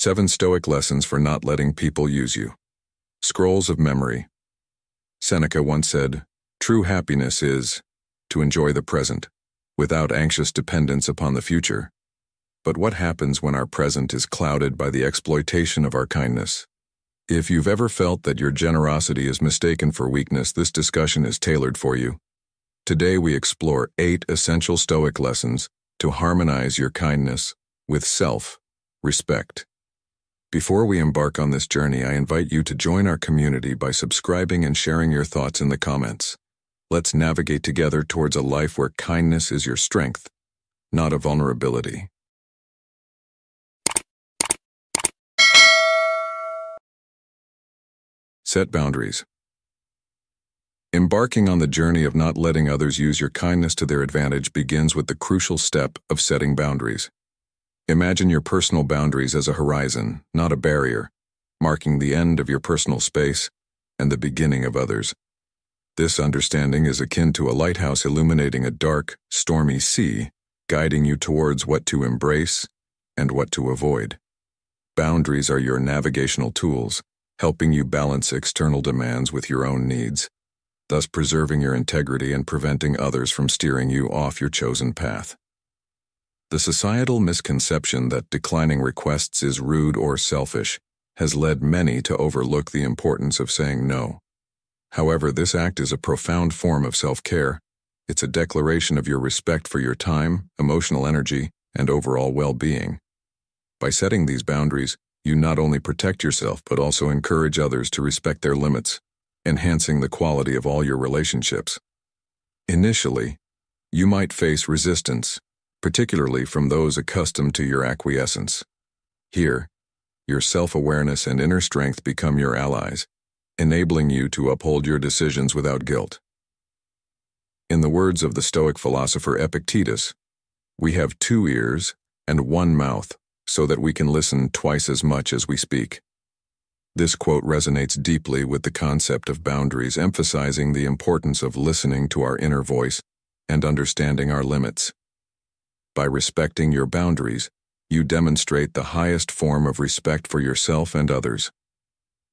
7 Stoic Lessons for Not Letting People Use You. Scrolls of Memory. Seneca once said, "True happiness is to enjoy the present, without anxious dependence upon the future." But what happens when our present is clouded by the exploitation of our kindness? If you've ever felt that your generosity is mistaken for weakness, this discussion is tailored for you. Today we explore 8 essential Stoic lessons to harmonize your kindness with self-respect. Before we embark on this journey, I invite you to join our community by subscribing and sharing your thoughts in the comments. Let's navigate together towards a life where kindness is your strength, not a vulnerability. Set boundaries. Embarking on the journey of not letting others use your kindness to their advantage begins with the crucial step of setting boundaries. Imagine your personal boundaries as a horizon, not a barrier, marking the end of your personal space and the beginning of others. This understanding is akin to a lighthouse illuminating a dark, stormy sea, guiding you towards what to embrace and what to avoid. Boundaries are your navigational tools, helping you balance external demands with your own needs, thus preserving your integrity and preventing others from steering you off your chosen path. The societal misconception that declining requests is rude or selfish has led many to overlook the importance of saying no. However, this act is a profound form of self-care. It's a declaration of your respect for your time, emotional energy, and overall well-being. By setting these boundaries, you not only protect yourself but also encourage others to respect their limits, enhancing the quality of all your relationships. Initially, you might face resistance, particularly from those accustomed to your acquiescence. Here, your self-awareness and inner strength become your allies, enabling you to uphold your decisions without guilt. In the words of the Stoic philosopher Epictetus, "We have 2 ears and 1 mouth, so that we can listen twice as much as we speak." This quote resonates deeply with the concept of boundaries, emphasizing the importance of listening to our inner voice and understanding our limits. By respecting your boundaries, you demonstrate the highest form of respect for yourself and others.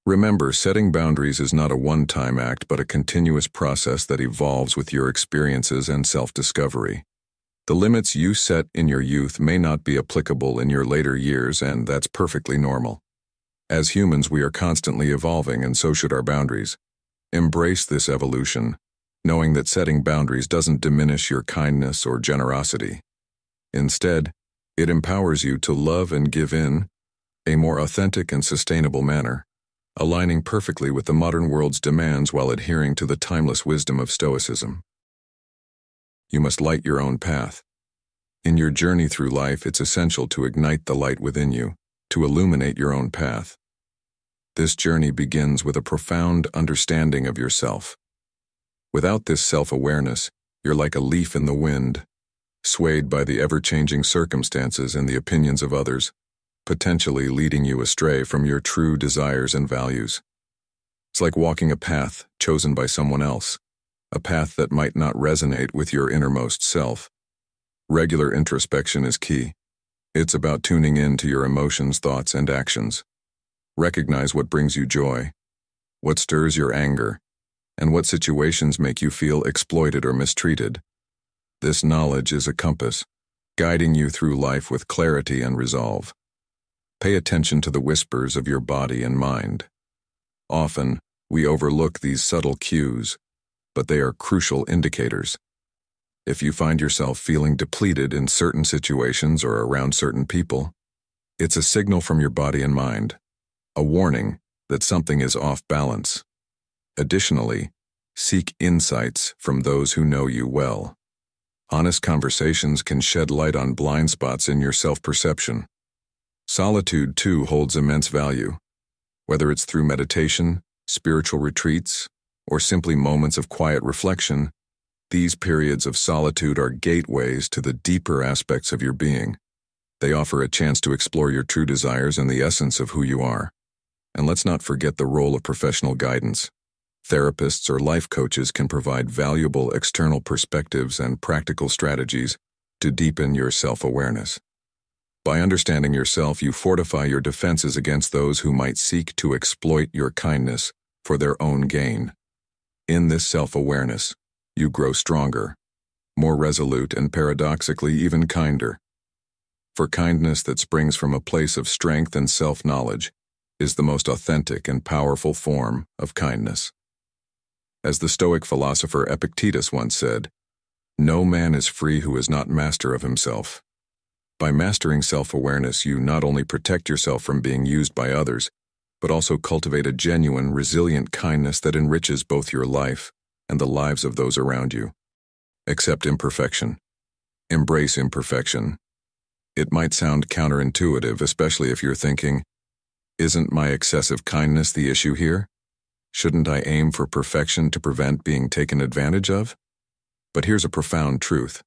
Remember, setting boundaries is not a one-time act but a continuous process that evolves with your experiences and self-discovery. The limits you set in your youth may not be applicable in your later years, and that's perfectly normal. As humans, we are constantly evolving, and so should our boundaries. Embrace this evolution, knowing that setting boundaries doesn't diminish your kindness or generosity. Instead, it empowers you to love and give in a more authentic and sustainable manner, aligning perfectly with the modern world's demands while adhering to the timeless wisdom of Stoicism. You must light your own path. In your journey through life, it's essential to ignite the light within you, to illuminate your own path. This journey begins with a profound understanding of yourself. Without this self-awareness, you're like a leaf in the wind, swayed by the ever-changing circumstances and the opinions of others, potentially leading you astray from your true desires and values. It's like walking a path chosen by someone else, a path that might not resonate with your innermost self. Regular introspection is key. It's about tuning in to your emotions, thoughts, and actions. Recognize what brings you joy, what stirs your anger, and what situations make you feel exploited or mistreated. This knowledge is a compass, guiding you through life with clarity and resolve. Pay attention to the whispers of your body and mind. Often, we overlook these subtle cues, but they are crucial indicators. If you find yourself feeling depleted in certain situations or around certain people, it's a signal from your body and mind, a warning that something is off balance. Additionally, seek insights from those who know you well. Honest conversations can shed light on blind spots in your self-perception. Solitude, too, holds immense value. Whether it's through meditation, spiritual retreats, or simply moments of quiet reflection, these periods of solitude are gateways to the deeper aspects of your being. They offer a chance to explore your true desires and the essence of who you are. And let's not forget the role of professional guidance. Therapists or life coaches can provide valuable external perspectives and practical strategies to deepen your self-awareness. By understanding yourself, you fortify your defenses against those who might seek to exploit your kindness for their own gain. In this self-awareness, you grow stronger, more resolute, and paradoxically even kinder. For kindness that springs from a place of strength and self-knowledge is the most authentic and powerful form of kindness. As the Stoic philosopher Epictetus once said, "No man is free who is not master of himself." By mastering self-awareness, you not only protect yourself from being used by others, but also cultivate a genuine, resilient kindness that enriches both your life and the lives of those around you. Accept imperfection. Embrace imperfection. It might sound counterintuitive, especially if you're thinking, "Isn't my excessive kindness the issue here? Shouldn't I aim for perfection to prevent being taken advantage of?" But here's a profound truth.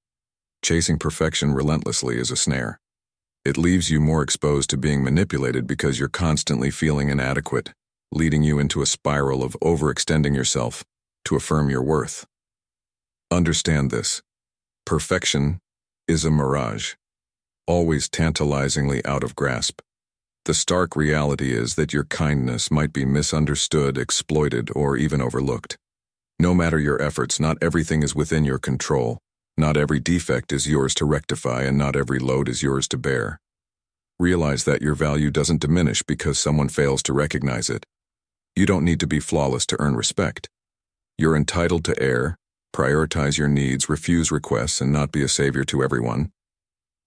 Chasing perfection relentlessly is a snare. It leaves you more exposed to being manipulated because you're constantly feeling inadequate, leading you into a spiral of overextending yourself to affirm your worth. Understand this. Perfection is a mirage, always tantalizingly out of grasp. The stark reality is that your kindness might be misunderstood, exploited, or even overlooked. No matter your efforts, not everything is within your control. Not every defect is yours to rectify, and not every load is yours to bear. Realize that your value doesn't diminish because someone fails to recognize it. You don't need to be flawless to earn respect. You're entitled to err, prioritize your needs, refuse requests, and not be a savior to everyone,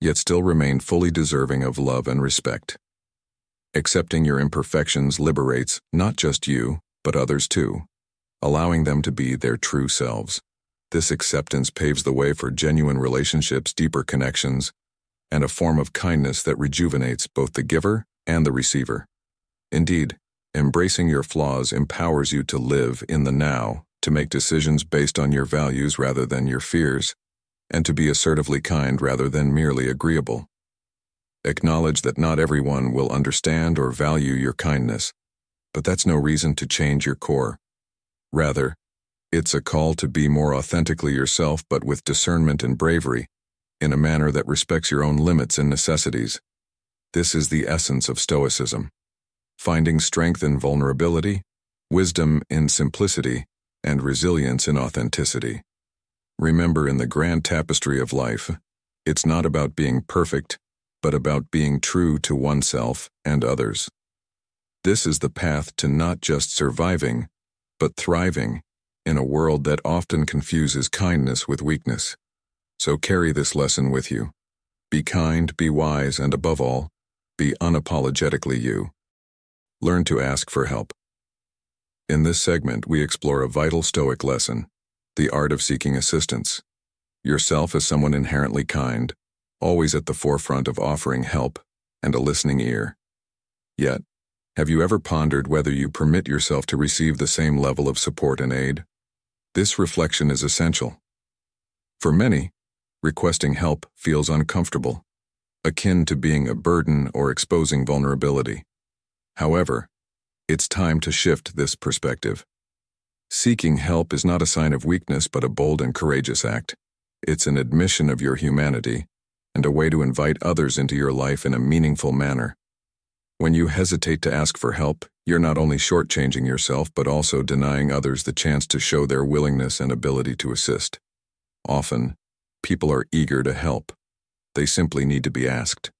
yet still remain fully deserving of love and respect. Accepting your imperfections liberates not just you, but others too, allowing them to be their true selves. This acceptance paves the way for genuine relationships, deeper connections, and a form of kindness that rejuvenates both the giver and the receiver. Indeed, embracing your flaws empowers you to live in the now, to make decisions based on your values rather than your fears, and to be assertively kind rather than merely agreeable. Acknowledge that not everyone will understand or value your kindness, but that's no reason to change your core. Rather, it's a call to be more authentically yourself, but with discernment and bravery, in a manner that respects your own limits and necessities. This is the essence of Stoicism. Finding strength in vulnerability, wisdom in simplicity, and resilience in authenticity. Remember, in the grand tapestry of life, it's not about being perfect, but about being true to oneself and others. This is the path to not just surviving, but thriving, in a world that often confuses kindness with weakness. So carry this lesson with you. Be kind, be wise, and above all, be unapologetically you. Learn to ask for help. In this segment, we explore a vital Stoic lesson, the art of seeking assistance. Yourself as someone inherently kind, always at the forefront of offering help and a listening ear. Yet, have you ever pondered whether you permit yourself to receive the same level of support and aid? This reflection is essential. For many, requesting help feels uncomfortable, akin to being a burden or exposing vulnerability. However, it's time to shift this perspective. Seeking help is not a sign of weakness, but a bold and courageous act. It's an admission of your humanity and a way to invite others into your life in a meaningful manner. When you hesitate to ask for help, you're not only shortchanging yourself, but also denying others the chance to show their willingness and ability to assist. Often, people are eager to help. They simply need to be asked.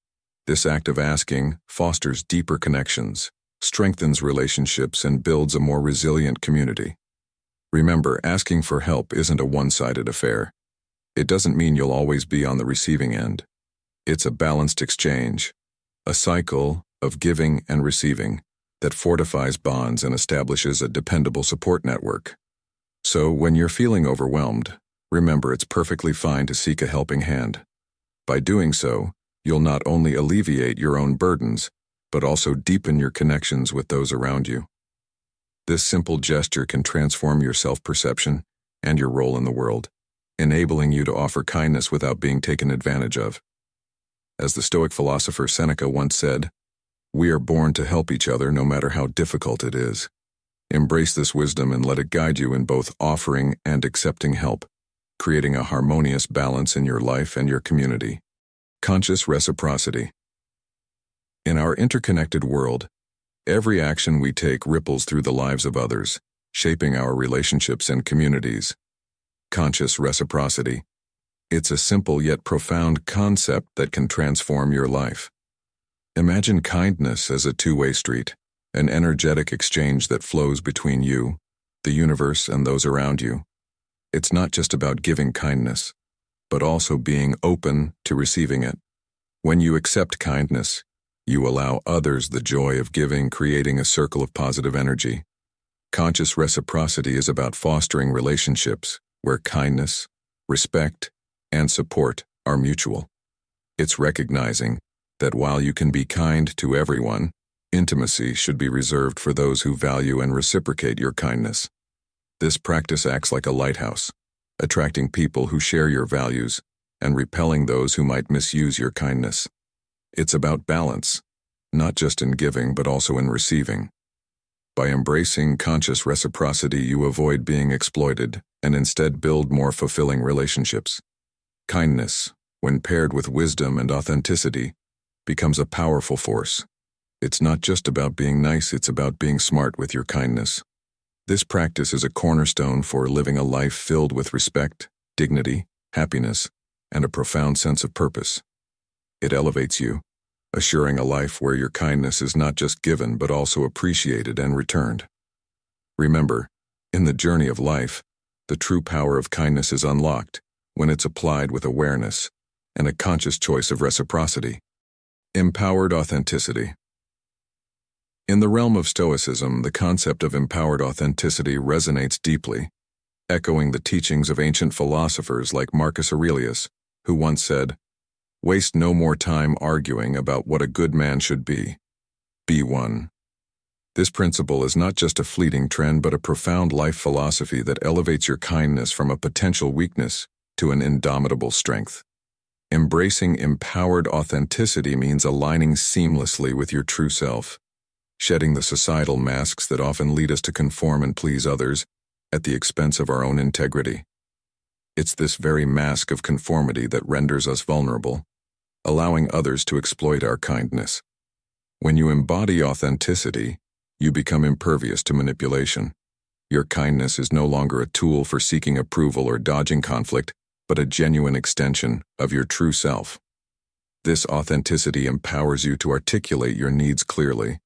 This act of asking fosters deeper connections, strengthens relationships, and builds a more resilient community. Remember, asking for help isn't a one-sided affair. It doesn't mean you'll always be on the receiving end. It's a balanced exchange, a cycle of giving and receiving that fortifies bonds and establishes a dependable support network. So when you're feeling overwhelmed, remember it's perfectly fine to seek a helping hand. By doing so, you'll not only alleviate your own burdens, but also deepen your connections with those around you. This simple gesture can transform your self-perception and your role in the world, enabling you to offer kindness without being taken advantage of. As the Stoic philosopher Seneca once said, "We are born to help each other no matter how difficult it is." Embrace this wisdom and let it guide you in both offering and accepting help, creating a harmonious balance in your life and your community. Conscious reciprocity. In our interconnected world, every action we take ripples through the lives of others, shaping our relationships and communities. Conscious reciprocity. It's a simple yet profound concept that can transform your life. Imagine kindness as a two-way street, an energetic exchange that flows between you, the universe, and those around you. It's not just about giving kindness, but also being open to receiving it. When you accept kindness, you allow others the joy of giving, creating a circle of positive energy. Conscious reciprocity is about fostering relationships where kindness, respect, and support are mutual. It's recognizing that while you can be kind to everyone, intimacy should be reserved for those who value and reciprocate your kindness. This practice acts like a lighthouse, attracting people who share your values and repelling those who might misuse your kindness. It's about balance, not just in giving but also in receiving. By embracing conscious reciprocity, you avoid being exploited and instead build more fulfilling relationships. Kindness, when paired with wisdom and authenticity, becomes a powerful force. It's not just about being nice, it's about being smart with your kindness. This practice is a cornerstone for living a life filled with respect, dignity, happiness, and a profound sense of purpose. It elevates you, assuring a life where your kindness is not just given but also appreciated and returned. Remember, in the journey of life, the true power of kindness is unlocked when it's applied with awareness and a conscious choice of reciprocity. Empowered authenticity. In the realm of Stoicism, the concept of empowered authenticity resonates deeply, echoing the teachings of ancient philosophers like Marcus Aurelius, who once said, "Waste no more time arguing about what a good man should be. Be one." This principle is not just a fleeting trend but a profound life philosophy that elevates your kindness from a potential weakness to an indomitable strength. Embracing empowered authenticity means aligning seamlessly with your true self, shedding the societal masks that often lead us to conform and please others at the expense of our own integrity. It's this very mask of conformity that renders us vulnerable, allowing others to exploit our kindness. When you embody authenticity, you become impervious to manipulation. Your kindness is no longer a tool for seeking approval or dodging conflict, but a genuine extension of your true self. This authenticity empowers you to articulate your needs clearly,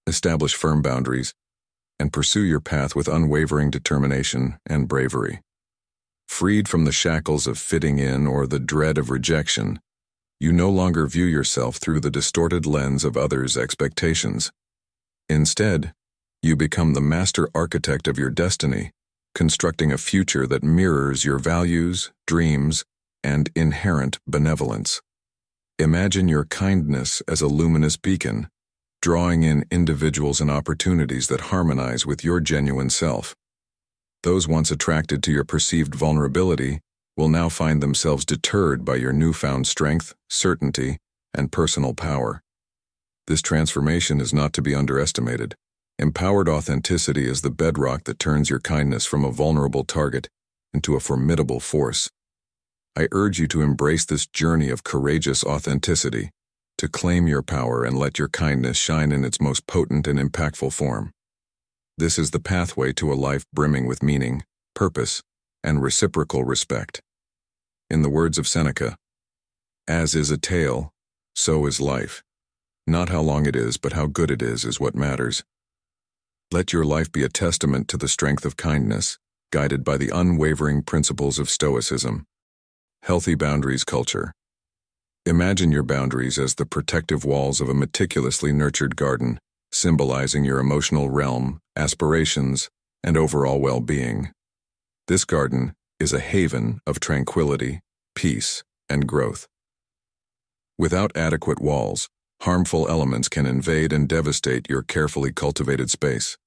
establish firm boundaries, and pursue your path with unwavering determination and bravery. Freed from the shackles of fitting in or the dread of rejection, you no longer view yourself through the distorted lens of others' expectations. Instead, you become the master architect of your destiny, constructing a future that mirrors your values, dreams, and inherent benevolence. Imagine your kindness as a luminous beacon, drawing in individuals and opportunities that harmonize with your genuine self. Those once attracted to your perceived vulnerability will now find themselves deterred by your newfound strength, certainty, and personal power. This transformation is not to be underestimated. Empowered authenticity is the bedrock that turns your kindness from a vulnerable target into a formidable force. I urge you to embrace this journey of courageous authenticity, to claim your power and let your kindness shine in its most potent and impactful form. This is the pathway to a life brimming with meaning, purpose, and reciprocal respect. In the words of Seneca, "As is a tale, so is life. Not how long it is, but how good it is what matters." Let your life be a testament to the strength of kindness, guided by the unwavering principles of Stoicism. Healthy boundaries culture. Imagine your boundaries as the protective walls of a meticulously nurtured garden, symbolizing your emotional realm, aspirations, and overall well-being. This garden is a haven of tranquility, peace, and growth. Without adequate walls, harmful elements can invade and devastate your carefully cultivated space.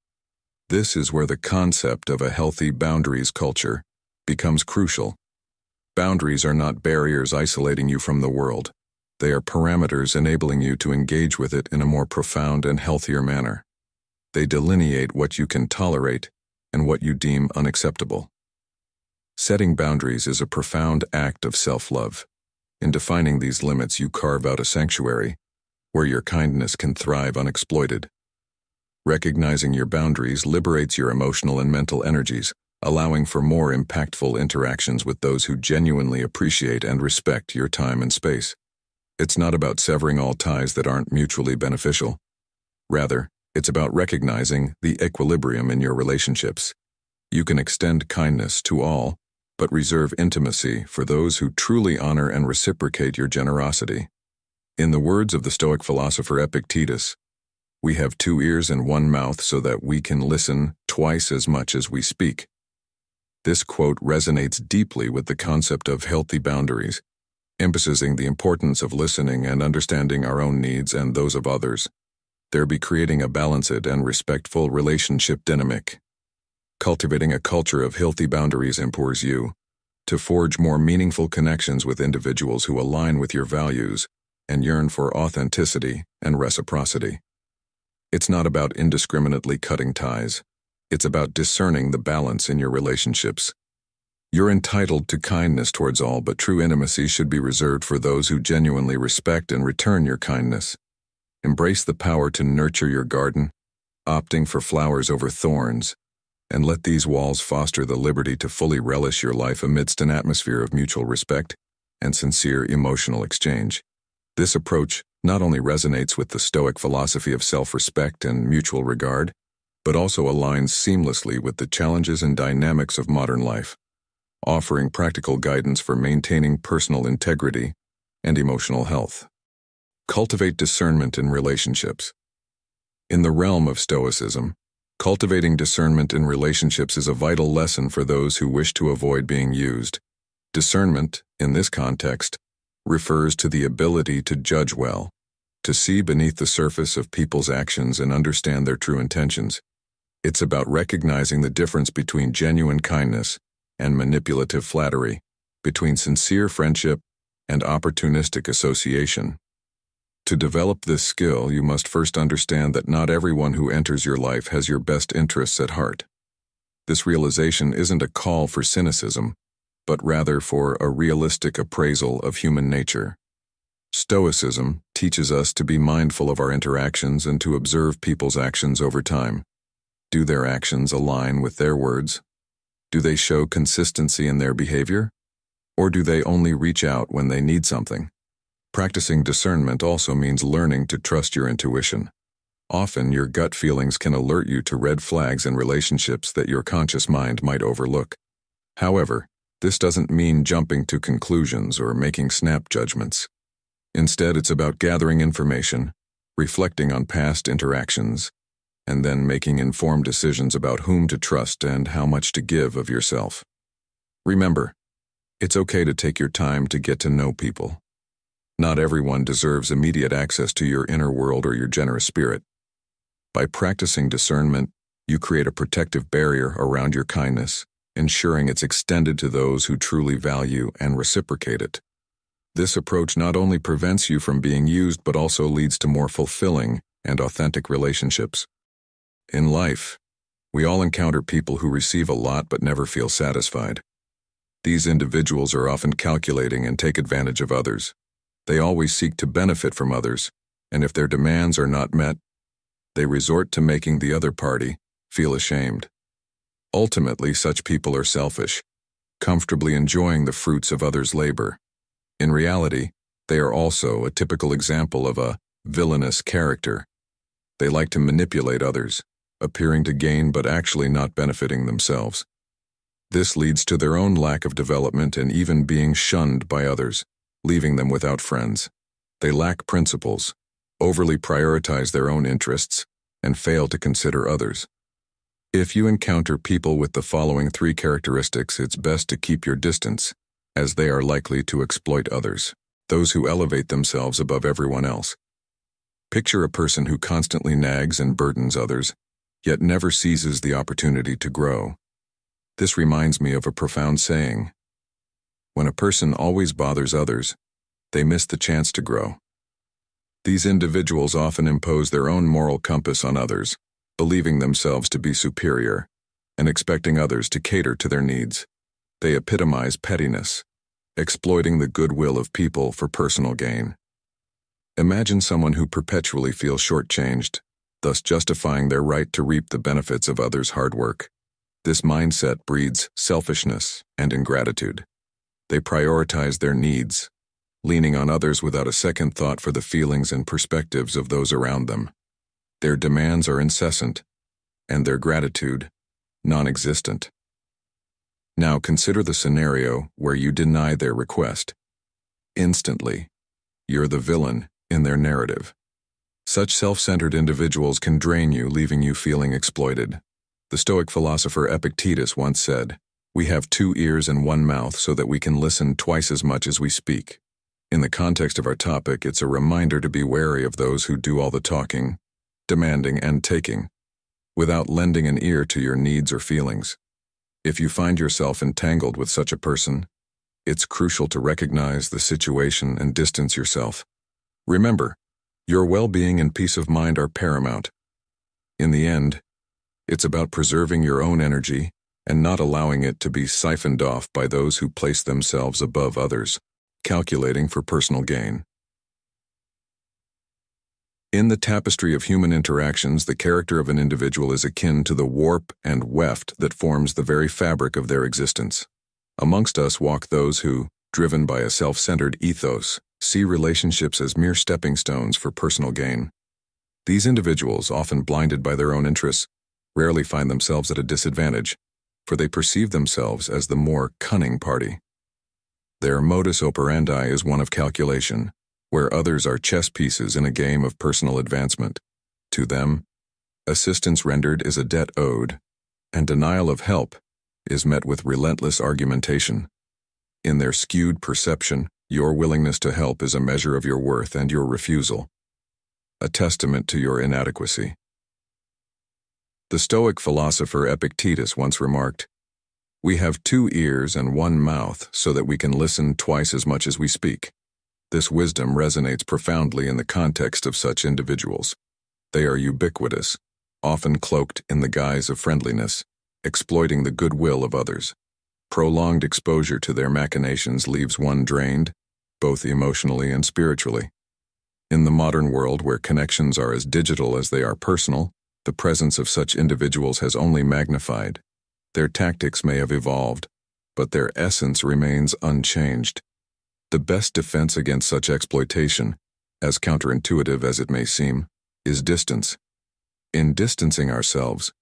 This is where the concept of a healthy boundaries culture becomes crucial. Boundaries are not barriers isolating you from the world. They are parameters enabling you to engage with it in a more profound and healthier manner. They delineate what you can tolerate and what you deem unacceptable. Setting boundaries is a profound act of self-love. In defining these limits, you carve out a sanctuary where your kindness can thrive unexploited. Recognizing your boundaries liberates your emotional and mental energies, allowing for more impactful interactions with those who genuinely appreciate and respect your time and space. It's not about severing all ties that aren't mutually beneficial. Rather, it's about recognizing the equilibrium in your relationships. You can extend kindness to all, but reserve intimacy for those who truly honor and reciprocate your generosity. In the words of the Stoic philosopher Epictetus, "We have 2 ears and 1 mouth so that we can listen twice as much as we speak." This quote resonates deeply with the concept of healthy boundaries, emphasizing the importance of listening and understanding our own needs and those of others, thereby creating a balanced and respectful relationship dynamic. Cultivating a culture of healthy boundaries empowers you to forge more meaningful connections with individuals who align with your values and yearn for authenticity and reciprocity. It's not about indiscriminately cutting ties. It's about discerning the balance in your relationships. You're entitled to kindness towards all, but true intimacy should be reserved for those who genuinely respect and return your kindness. Embrace the power to nurture your garden, opting for flowers over thorns, and let these walls foster the liberty to fully relish your life amidst an atmosphere of mutual respect and sincere emotional exchange. This approach not only resonates with the Stoic philosophy of self-respect and mutual regard, but also aligns seamlessly with the challenges and dynamics of modern life, offering practical guidance for maintaining personal integrity and emotional health. Cultivate discernment in relationships. In the realm of Stoicism, cultivating discernment in relationships is a vital lesson for those who wish to avoid being used. Discernment, in this context, refers to the ability to judge well, to see beneath the surface of people's actions and understand their true intentions. It's about recognizing the difference between genuine kindness and manipulative flattery, between sincere friendship and opportunistic association. To develop this skill, you must first understand that not everyone who enters your life has your best interests at heart. This realization isn't a call for cynicism, but rather for a realistic appraisal of human nature. Stoicism teaches us to be mindful of our interactions and to observe people's actions over time. Do their actions align with their words? Do they show consistency in their behavior? Or do they only reach out when they need something? Practicing discernment also means learning to trust your intuition. Often, your gut feelings can alert you to red flags in relationships that your conscious mind might overlook. However, this doesn't mean jumping to conclusions or making snap judgments. Instead, it's about gathering information, reflecting on past interactions, and then making informed decisions about whom to trust and how much to give of yourself. Remember, it's okay to take your time to get to know people. Not everyone deserves immediate access to your inner world or your generous spirit. By practicing discernment, you create a protective barrier around your kindness, ensuring it's extended to those who truly value and reciprocate it. This approach not only prevents you from being used, but also leads to more fulfilling and authentic relationships. In life, we all encounter people who receive a lot but never feel satisfied. These individuals are often calculating and take advantage of others. They always seek to benefit from others, and if their demands are not met, they resort to making the other party feel ashamed. Ultimately, such people are selfish, comfortably enjoying the fruits of others' labor. In reality, they are also a typical example of a villainous character. They like to manipulate others, appearing to gain but actually not benefiting themselves. This leads to their own lack of development and even being shunned by others, leaving them without friends. They lack principles, overly prioritize their own interests, and fail to consider others. If you encounter people with the following 3 characteristics, it's best to keep your distance, as they are likely to exploit others, those who elevate themselves above everyone else. Picture a person who constantly nags and burdens others, yet never seizes the opportunity to grow. This reminds me of a profound saying: when a person always bothers others, they miss the chance to grow. These individuals often impose their own moral compass on others, believing themselves to be superior, and expecting others to cater to their needs. They epitomize pettiness, exploiting the goodwill of people for personal gain. Imagine someone who perpetually feels shortchanged, thus justifying their right to reap the benefits of others' hard work. This mindset breeds selfishness and ingratitude. They prioritize their needs, leaning on others without a second thought for the feelings and perspectives of those around them. Their demands are incessant, and their gratitude non-existent. Now consider the scenario where you deny their request. Instantly, you're the villain in their narrative. Such self-centered individuals can drain you, leaving you feeling exploited. The Stoic philosopher Epictetus once said, "We have 2 ears and 1 mouth so that we can listen twice as much as we speak." In the context of our topic, it's a reminder to be wary of those who do all the talking, demanding and taking, without lending an ear to your needs or feelings. If you find yourself entangled with such a person, it's crucial to recognize the situation and distance yourself. Remember, your well-being and peace of mind are paramount. In the end, it's about preserving your own energy and not allowing it to be siphoned off by those who place themselves above others, calculating for personal gain. In the tapestry of human interactions, the character of an individual is akin to the warp and weft that forms the very fabric of their existence. Amongst us walk those who, driven by a self-centered ethos, see relationships as mere stepping stones for personal gain. These individuals, often blinded by their own interests, rarely find themselves at a disadvantage, for they perceive themselves as the more cunning party. Their modus operandi is one of calculation, where others are chess pieces in a game of personal advancement. To them, assistance rendered is a debt owed, and denial of help is met with relentless argumentation. In their skewed perception, your willingness to help is a measure of your worth, and your refusal a testament to your inadequacy. The Stoic philosopher Epictetus once remarked, "We have 2 ears and 1 mouth so that we can listen twice as much as we speak." This wisdom resonates profoundly in the context of such individuals. They are ubiquitous, often cloaked in the guise of friendliness, exploiting the goodwill of others. Prolonged exposure to their machinations leaves one drained, both emotionally and spiritually. In the modern world, where connections are as digital as they are personal, the presence of such individuals has only magnified. Their tactics may have evolved, but their essence remains unchanged. The best defense against such exploitation, as counterintuitive as it may seem, is distance. In distancing ourselves,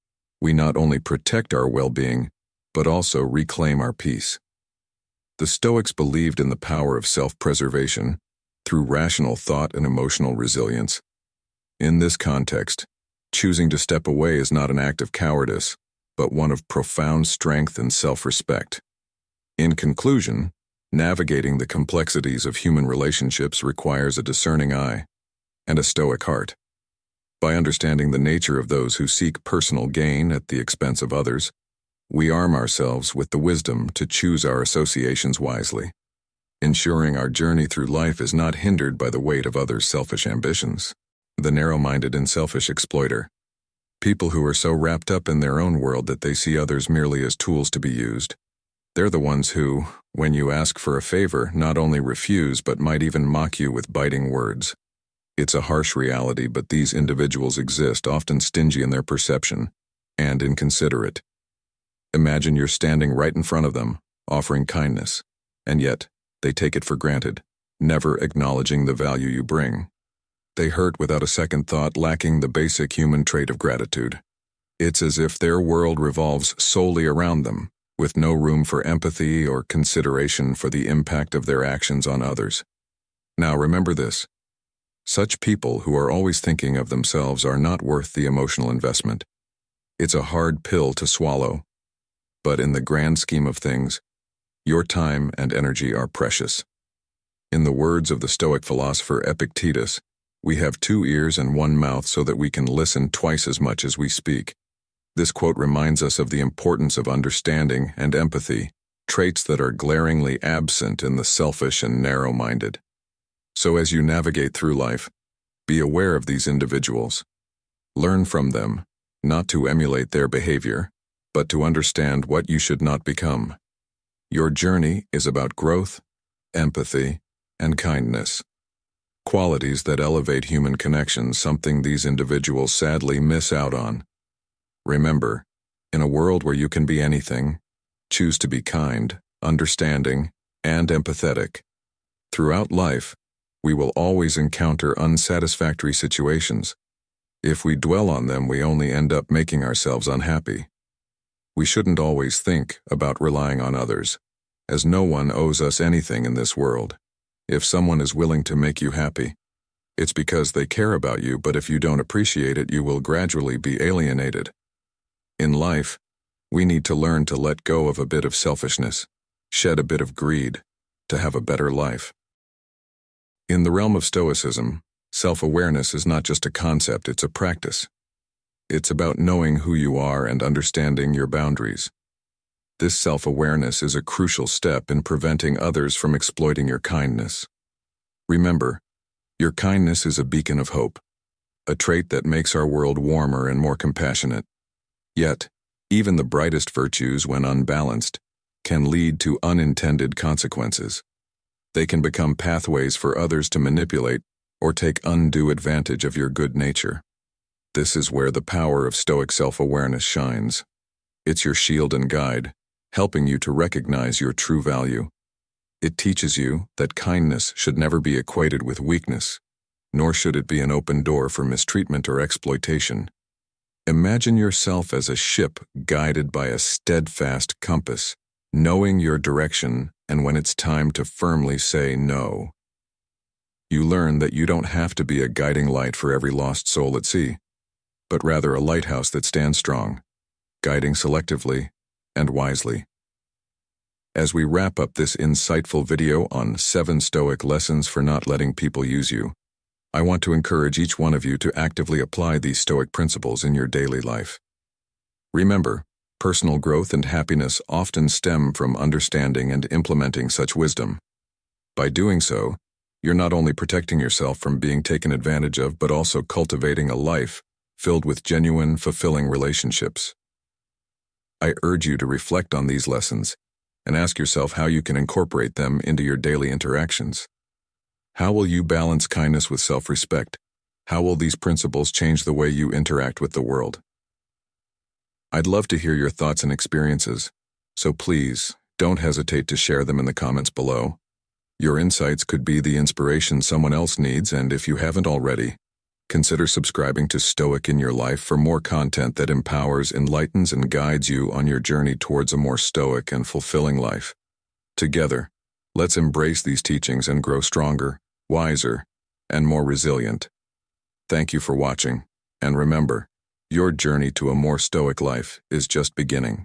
we not only protect our well-being, but also reclaim our peace. The Stoics believed in the power of self-preservation through rational thought and emotional resilience. In this context, choosing to step away is not an act of cowardice, but one of profound strength and self-respect. In conclusion, navigating the complexities of human relationships requires a discerning eye and a stoic heart. By understanding the nature of those who seek personal gain at the expense of others, we arm ourselves with the wisdom to choose our associations wisely, ensuring our journey through life is not hindered by the weight of others' selfish ambitions. The narrow-minded and selfish exploiter. People who are so wrapped up in their own world that they see others merely as tools to be used. They're the ones who, when you ask for a favor, not only refuse but might even mock you with biting words. It's a harsh reality, but these individuals exist, often stingy in their perception and inconsiderate. Imagine you're standing right in front of them, offering kindness, and yet they take it for granted, never acknowledging the value you bring. They hurt without a second thought, lacking the basic human trait of gratitude. It's as if their world revolves solely around them, with no room for empathy or consideration for the impact of their actions on others. Now remember this. Such people who are always thinking of themselves are not worth the emotional investment. It's a hard pill to swallow, but in the grand scheme of things, your time and energy are precious. In the words of the Stoic philosopher Epictetus, we have 2 ears and 1 mouth so that we can listen twice as much as we speak. This quote reminds us of the importance of understanding and empathy, traits that are glaringly absent in the selfish and narrow-minded. So as you navigate through life, be aware of these individuals. Learn from them, not to emulate their behavior, but to understand what you should not become. Your journey is about growth, empathy, and kindness. qualities that elevate human connections, something these individuals sadly miss out on. Remember, in a world where you can be anything, choose to be kind, understanding, and empathetic. Throughout life, we will always encounter unsatisfactory situations. If we dwell on them, we only end up making ourselves unhappy. We shouldn't always think about relying on others, as no one owes us anything in this world. If someone is willing to make you happy, it's because they care about you, but if you don't appreciate it, you will gradually be alienated. In life, we need to learn to let go of a bit of selfishness, shed a bit of greed, to have a better life. In the realm of Stoicism, self-awareness is not just a concept, it's a practice. It's about knowing who you are and understanding your boundaries. This self-awareness is a crucial step in preventing others from exploiting your kindness. Remember, your kindness is a beacon of hope, a trait that makes our world warmer and more compassionate. Yet, even the brightest virtues, when unbalanced, can lead to unintended consequences. They can become pathways for others to manipulate or take undue advantage of your good nature. This is where the power of Stoic self-awareness shines. It's your shield and guide, helping you to recognize your true value. It teaches you that kindness should never be equated with weakness, nor should it be an open door for mistreatment or exploitation. Imagine yourself as a ship guided by a steadfast compass, knowing your direction and when it's time to firmly say no. You learn that you don't have to be a guiding light for every lost soul at sea, but rather a lighthouse that stands strong, guiding selectively and wisely. As we wrap up this insightful video on 7 Stoic lessons for not letting people use you, I want to encourage each one of you to actively apply these Stoic principles in your daily life. Remember, personal growth and happiness often stem from understanding and implementing such wisdom. By doing so, you're not only protecting yourself from being taken advantage of, but also cultivating a life filled with genuine, fulfilling relationships. I urge you to reflect on these lessons and ask yourself how you can incorporate them into your daily interactions. How will you balance kindness with self-respect? How will these principles change the way you interact with the world? I'd love to hear your thoughts and experiences, so please don't hesitate to share them in the comments below. Your insights could be the inspiration someone else needs, and if you haven't already, consider subscribing to Stoic in Your Life for more content that empowers, enlightens, and guides you on your journey towards a more stoic and fulfilling life. Together, let's embrace these teachings and grow stronger, wiser, and more resilient. Thank you for watching, and remember, your journey to a more stoic life is just beginning.